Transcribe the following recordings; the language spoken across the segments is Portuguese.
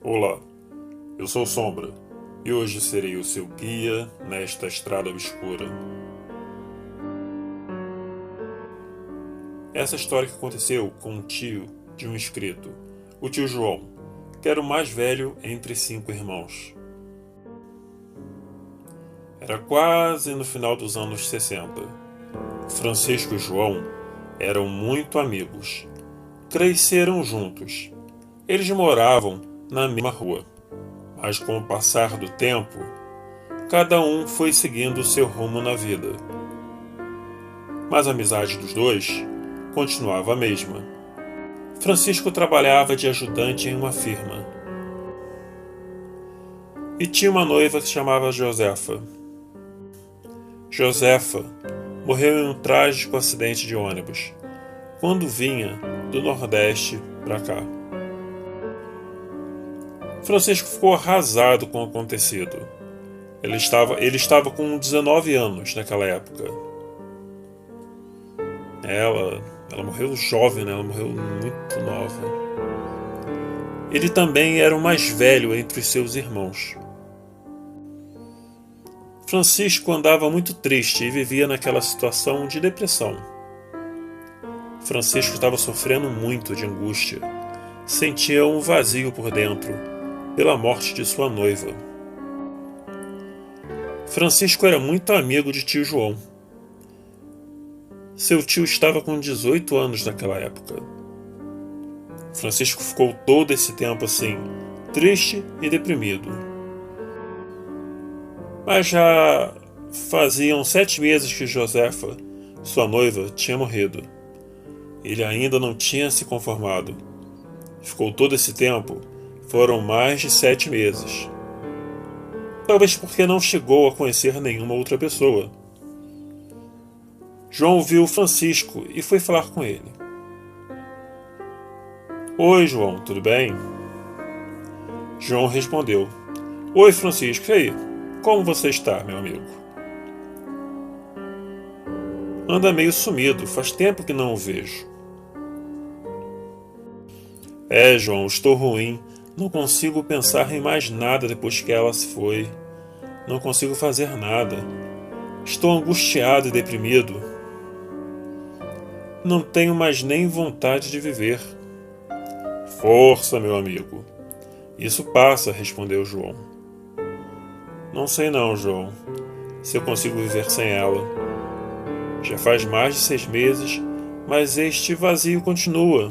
Olá, eu sou Sombra e hoje serei o seu guia nesta estrada obscura. Essa história que aconteceu com um tio de um inscrito, o tio João, que era o mais velho entre 5 irmãos. Era quase no final dos anos 60. Francisco e João eram muito amigos. Cresceram juntos. Eles moravam na mesma rua. Mas com o passar do tempo, cada um foi seguindo seu rumo na vida. Mas a amizade dos dois continuava a mesma. Francisco trabalhava de ajudante em uma firma e tinha uma noiva que se chamava Josefa. Josefa morreu em um trágico acidente de ônibus quando vinha do Nordeste para cá. Francisco ficou arrasado com o acontecido. Ele estava com 19 anos naquela época. Ela morreu jovem, né? Ela morreu muito nova. Ele também era o mais velho entre os seus irmãos. Francisco andava muito triste e vivia naquela situação de depressão. Francisco estava sofrendo muito de angústia. Sentia um vazio por dentro pela morte de sua noiva. Francisco era muito amigo de tio João. Seu tio estava com 18 anos naquela época. Francisco ficou todo esse tempo assim, triste e deprimido. Mas já faziam 7 meses que Josefa, sua noiva, tinha morrido. Ele ainda não tinha se conformado. Ficou todo esse tempo. Foram mais de 7 meses. Talvez porque não chegou a conhecer nenhuma outra pessoa. João viu Francisco e foi falar com ele. Oi, João, tudo bem? João respondeu. Oi, Francisco, e aí? Como você está, meu amigo? Anda meio sumido, faz tempo que não o vejo. João, estou ruim. Não consigo pensar em mais nada depois que ela se foi. Não consigo fazer nada. Estou angustiado e deprimido. Não tenho mais nem vontade de viver. Força, meu amigo. Isso passa, respondeu João. Não sei não, João, se eu consigo viver sem ela. Já faz mais de 6 meses, mas este vazio continua.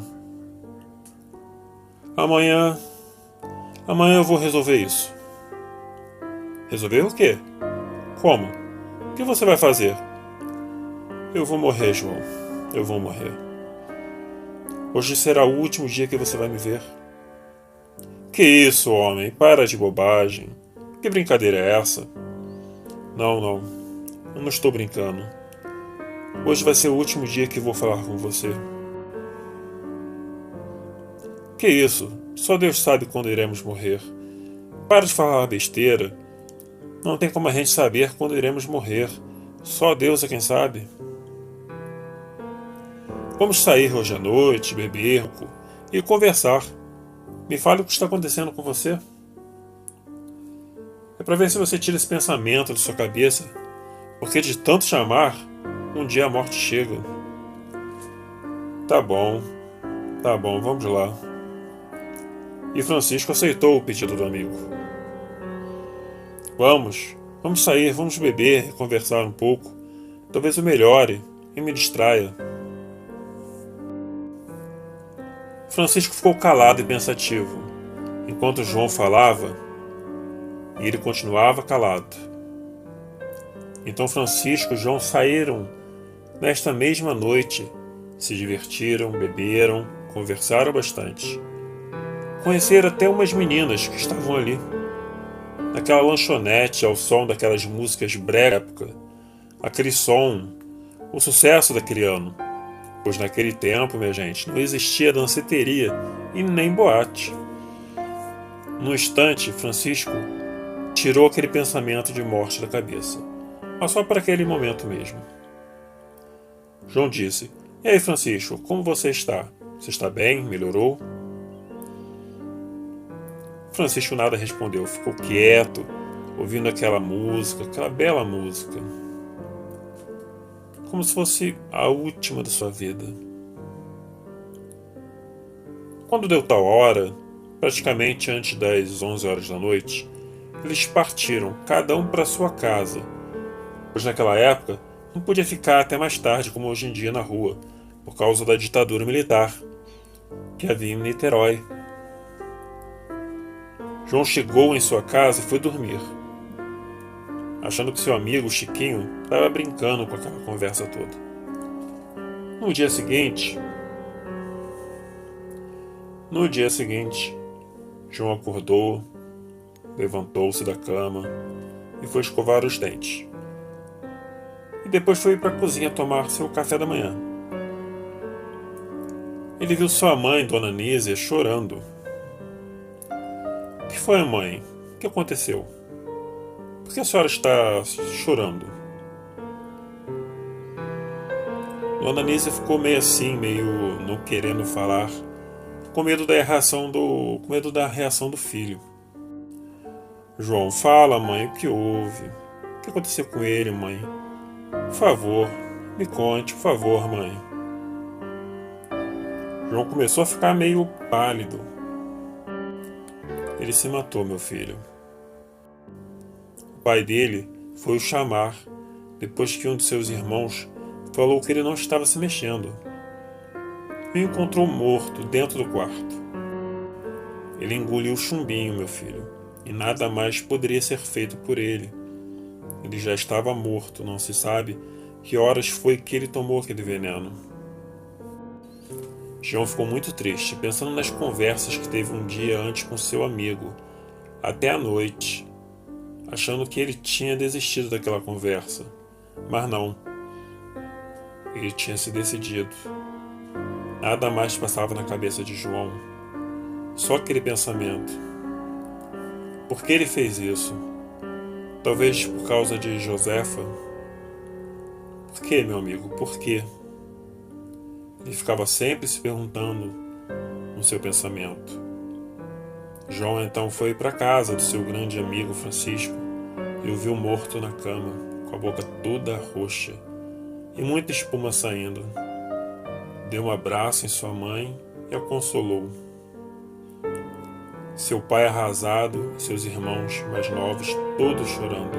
Amanhã eu vou resolver isso. Resolver o quê? Como? O que você vai fazer? Eu vou morrer, João. Eu vou morrer. Hoje será o último dia que você vai me ver. Que isso, homem? Para de bobagem. Que brincadeira é essa? Não. Eu não estou brincando. Hoje vai ser o último dia que vou falar com você. Que isso? Só Deus sabe quando iremos morrer. Para de falar besteira. Não tem como a gente saber quando iremos morrer. Só Deus é quem sabe. Vamos sair hoje à noite, beber e conversar. Me fale o que está acontecendo com você. É para ver se você tira esse pensamento de sua cabeça, porque de tanto chamar, um dia a morte chega. Tá bom, vamos lá. E Francisco aceitou o pedido do amigo. Vamos sair, vamos beber e conversar um pouco. Talvez eu melhore e me distraia. Francisco ficou calado e pensativo, enquanto João falava, e ele continuava calado. Então Francisco e João saíram nesta mesma noite, se divertiram, beberam, conversaram bastante. Conheceram até umas meninas que estavam ali, naquela lanchonete ao som daquelas músicas brega época, aquele som, o sucesso daquele ano. Pois naquele tempo, minha gente, não existia danceteria e nem boate. No instante, Francisco tirou aquele pensamento de morte da cabeça, mas só para aquele momento mesmo. João disse, e aí, Francisco, como você está? Você está bem? Melhorou? Francisco nada respondeu, ficou quieto, ouvindo aquela música, aquela bela música, como se fosse a última da sua vida. Quando deu tal hora, praticamente antes das 11 horas da noite, eles partiram, cada um para sua casa, pois naquela época não podia ficar até mais tarde como hoje em dia na rua, por causa da ditadura militar que havia em Niterói. João chegou em sua casa e foi dormir, achando que seu amigo Chiquinho estava brincando com aquela conversa toda. No dia seguinte, João acordou, levantou-se da cama e foi escovar os dentes. E depois foi para a cozinha tomar seu café da manhã. Ele viu sua mãe, Dona Nísia, chorando. O que foi, mãe? O que aconteceu? Por que a senhora está chorando? Dona Nísia ficou meio assim, meio não querendo falar, com medo da reação do filho. João, fala, mãe, o que houve? O que aconteceu com ele, mãe? Por favor, me conte, por favor, mãe. João começou a ficar meio pálido. Ele se matou, meu filho. O pai dele foi o chamar, depois que um de seus irmãos falou que ele não estava se mexendo. E o encontrou morto dentro do quarto. Ele engoliu o chumbinho, meu filho, e nada mais poderia ser feito por ele. Ele já estava morto, não se sabe que horas foi que ele tomou aquele veneno. João ficou muito triste, pensando nas conversas que teve um dia antes com seu amigo, até a noite, achando que ele tinha desistido daquela conversa. Mas não. Ele tinha se decidido. Nada mais passava na cabeça de João. Só aquele pensamento. Por que ele fez isso? Talvez por causa de Josefa? Por que, meu amigo? Por quê? Ele ficava sempre se perguntando no seu pensamento. João então foi para a casa do seu grande amigo Francisco e o viu morto na cama, com a boca toda roxa e muita espuma saindo. Deu um abraço em sua mãe e a consolou. Seu pai arrasado e seus irmãos mais novos todos chorando.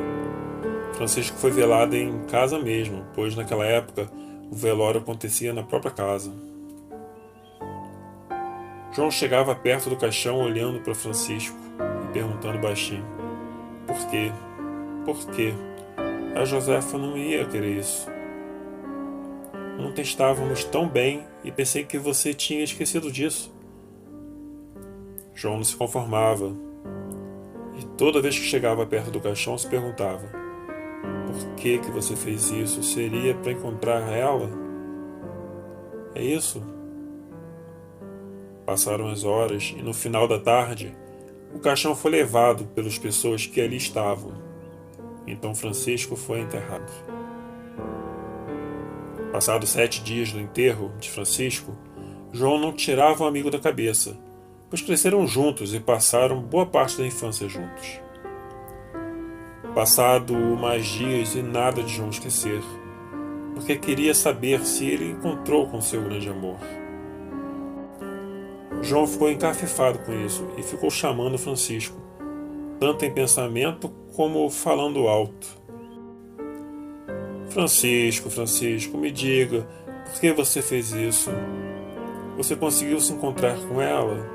Francisco foi velado em casa mesmo, pois naquela época o velório acontecia na própria casa. João chegava perto do caixão olhando para Francisco e perguntando baixinho: por quê? Por quê? A Josefa não ia querer isso. Ontem estávamos tão bem e pensei que você tinha esquecido disso. João não se conformava e toda vez que chegava perto do caixão se perguntava: por que você fez isso? Seria para encontrar ela? É isso? Passaram as horas e no final da tarde o caixão foi levado pelas pessoas que ali estavam. Então Francisco foi enterrado. Passados 7 dias do enterro de Francisco, João não tirava o amigo da cabeça, pois cresceram juntos e passaram boa parte da infância juntos. Passado mais dias e nada de João esquecer, porque queria saber se ele encontrou com seu grande amor. João ficou encafifado com isso e ficou chamando Francisco, tanto em pensamento como falando alto. Francisco, Francisco, me diga, por que você fez isso? Você conseguiu se encontrar com ela?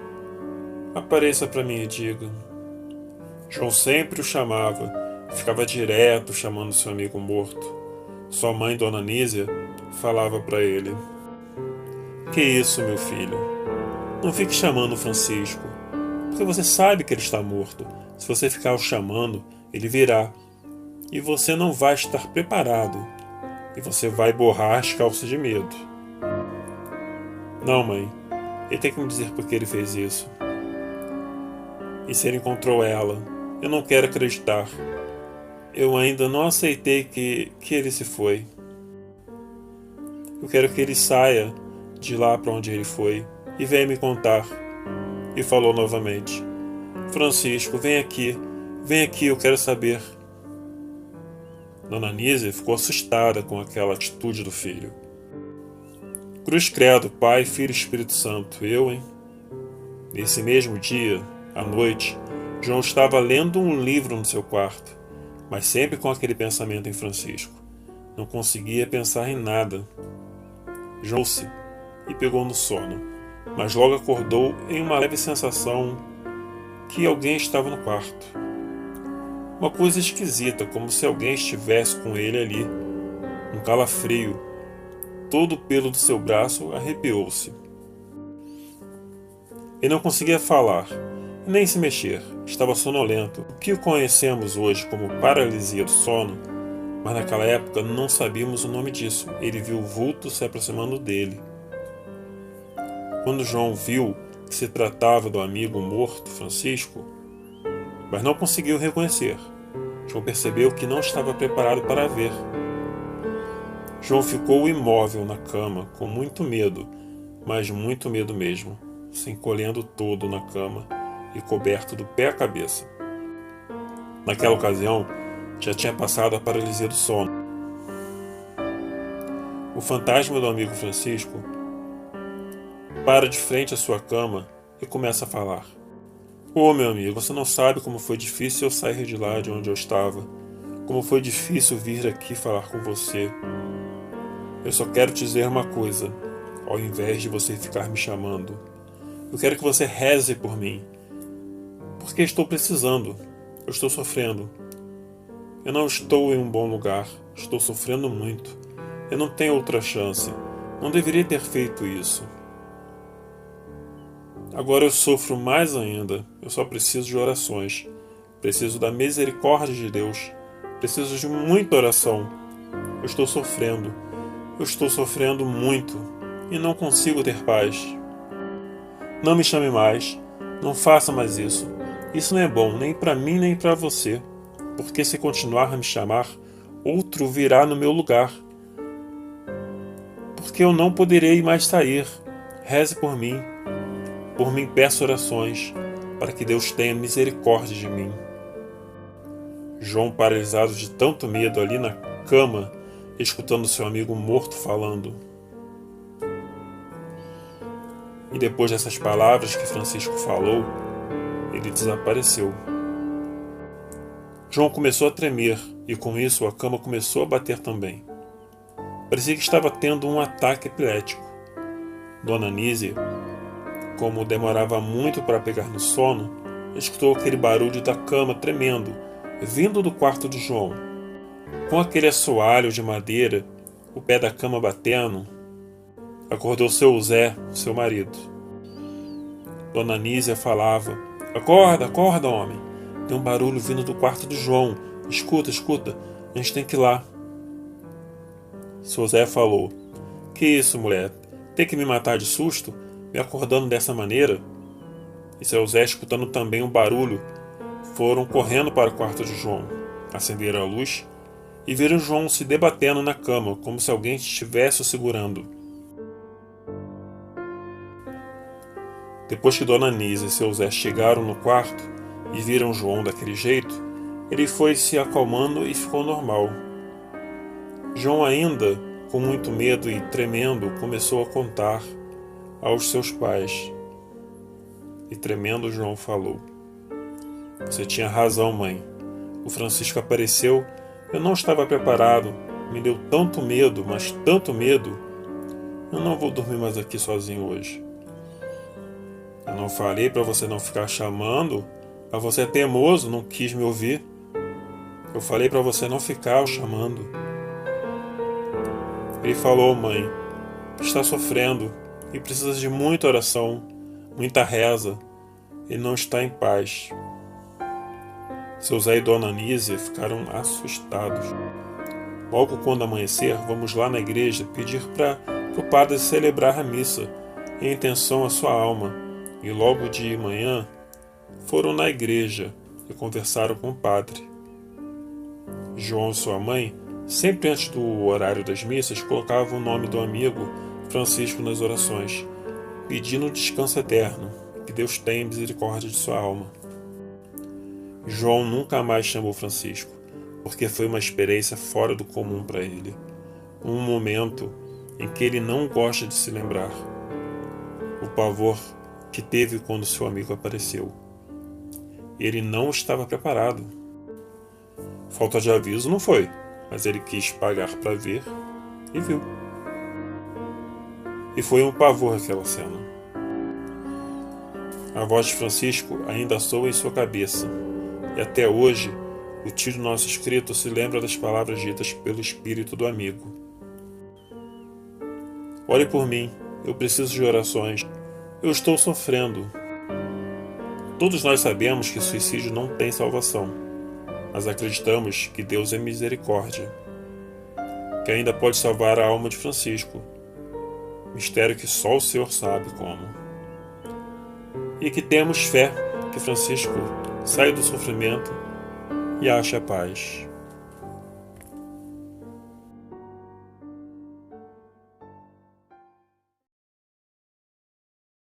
Apareça para mim e diga. João sempre o chamava, ficava direto chamando seu amigo morto. Sua mãe, Dona Nísia, falava para ele: que isso, meu filho? Não fique chamando Francisco, porque você sabe que ele está morto. Se você ficar o chamando, ele virá, e você não vai estar preparado, e você vai borrar as calças de medo. Não, mãe, ele tem que me dizer por que ele fez isso. E se ele encontrou ela? Eu não quero acreditar. Eu ainda não aceitei que ele se foi. Eu quero que ele saia de lá para onde ele foi e venha me contar. E falou novamente: Francisco, vem aqui, eu quero saber. Dona Anísia ficou assustada com aquela atitude do filho. Cruz credo, Pai, Filho e Espírito Santo, eu, hein? Nesse mesmo dia, à noite, João estava lendo um livro no seu quarto, mas sempre com aquele pensamento em Francisco. Não conseguia pensar em nada. João-se e pegou no sono, mas logo acordou em uma leve sensação que alguém estava no quarto. Uma coisa esquisita, como se alguém estivesse com ele ali. Um calafrio. Todo o pelo do seu braço arrepiou-se. Ele não conseguia falar, nem se mexer. Estava sonolento. O que conhecemos hoje como paralisia do sono, mas naquela época não sabíamos o nome disso. Ele viu o vulto se aproximando dele. Quando João viu que se tratava do amigo morto Francisco, mas não conseguiu reconhecer, João percebeu que não estava preparado para ver. João ficou imóvel na cama, com muito medo, mas muito medo mesmo, se encolhendo todo na cama e coberto do pé à cabeça. Naquela ocasião, já tinha passado a paralisia do sono. O fantasma do amigo Francisco para de frente à sua cama e começa a falar. Meu amigo, você não sabe como foi difícil eu sair de lá de onde eu estava. Como foi difícil vir aqui falar com você. Eu só quero te dizer uma coisa, ao invés de você ficar me chamando. Eu quero que você reze por mim. Porque estou precisando. Eu estou sofrendo. Eu não estou em um bom lugar. Estou sofrendo muito. Eu não tenho outra chance. Não deveria ter feito isso. Agora eu sofro mais ainda. Eu só preciso de orações. Preciso da misericórdia de Deus. Preciso de muita oração. Eu estou sofrendo. Eu estou sofrendo muito. E não consigo ter paz. Não me chame mais. Não faça mais isso. Isso não é bom, nem para mim, nem para você. Porque se continuar a me chamar, outro virá no meu lugar. Porque eu não poderei mais sair. Reze por mim. Por mim peço orações, para que Deus tenha misericórdia de mim. João, paralisado de tanto medo ali na cama, escutando seu amigo morto falando. E depois dessas palavras que Francisco falou, ele desapareceu. João começou a tremer e com isso a cama começou a bater também. Parecia que estava tendo um ataque epilético. Dona Anísia, como demorava muito para pegar no sono, escutou aquele barulho da cama tremendo, vindo do quarto de João. Com aquele assoalho de madeira, o pé da cama batendo, acordou seu Zé, seu marido. Dona Anísia falava: Acorda, acorda, homem. Tem um barulho vindo do quarto de João. Escuta, a gente tem que ir lá. Seu Zé falou: Que isso, mulher? Tem que me matar de susto? Me acordando dessa maneira? E seu Zé, escutando também um barulho, foram correndo para o quarto de João, acenderam a luz e viram João se debatendo na cama, como se alguém estivesse o segurando. Depois que Dona Anísia e seu Zé chegaram no quarto e viram João daquele jeito, ele foi se acalmando e ficou normal. João, ainda com muito medo e tremendo, começou a contar aos seus pais. E tremendo, João falou: Você tinha razão, mãe. O Francisco apareceu. Eu não estava preparado. Me deu tanto medo, mas tanto medo. Eu não vou dormir mais aqui sozinho hoje. Eu não falei para você não ficar chamando, mas você é teimoso, não quis me ouvir. Eu falei para você não ficar chamando. Ele falou: Mãe, está sofrendo e precisa de muita oração, muita reza. Ele não está em paz. Seu Zé e Dona Anísia ficaram assustados. Logo quando amanhecer, vamos lá na igreja pedir para o padre celebrar a missa em intenção à sua alma. E logo de manhã foram na igreja e conversaram com o padre. João e sua mãe, sempre antes do horário das missas, colocavam o nome do amigo Francisco nas orações, pedindo descanso eterno, que Deus tenha misericórdia de sua alma. João nunca mais chamou Francisco, porque foi uma experiência fora do comum para ele. Um momento em que ele não gosta de se lembrar. O pavor que teve quando seu amigo apareceu. Ele não estava preparado. Falta de aviso não foi, mas ele quis pagar para ver e viu. E foi um pavor aquela cena. A voz de Francisco ainda soa em sua cabeça, e até hoje o tio do nosso escrito se lembra das palavras ditas pelo espírito do amigo. Ore por mim, eu preciso de orações. Eu estou sofrendo. Todos nós sabemos que suicídio não tem salvação, mas acreditamos que Deus é misericórdia, que ainda pode salvar a alma de Francisco, mistério que só o Senhor sabe como. E que temos fé que Francisco saia do sofrimento e ache a paz.